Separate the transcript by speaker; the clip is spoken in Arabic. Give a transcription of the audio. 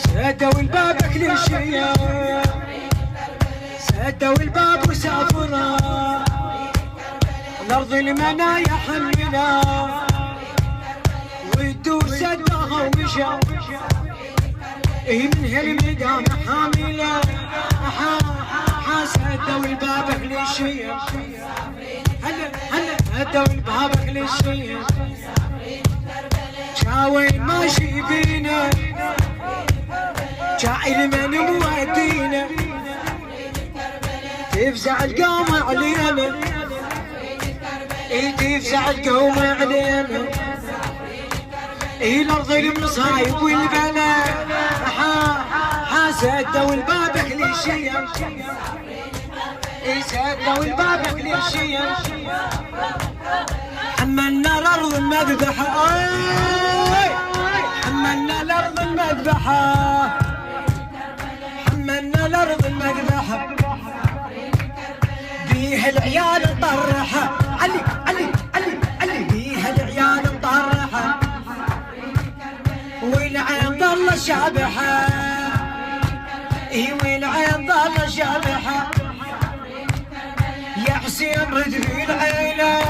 Speaker 1: سدوا الباب كل شيء، سدوا الباب وسافرا الأرض المنايا حملا والدور سدها ومشى من هالميدان حاملة سدوا الباب كل شيء، هلا هدوا الباب كل شيء شاوين ماشي بينا جاعل من مودينا تفزع القوم علينا، تفزع القوم علينا الأرض المصايب والبلاء سدوا الباب كل شيء، سدوا الباب كل شيء حملنا الأرض المذبحة، حملنا الأرض المذبحة، حملنا الأرض المذبحة بيها العيال مطرحة، علي علي علي علي بيها العيال مطرحة والعين ظل شابحة، والعين ظل شابحة يا حسين رد في العيلة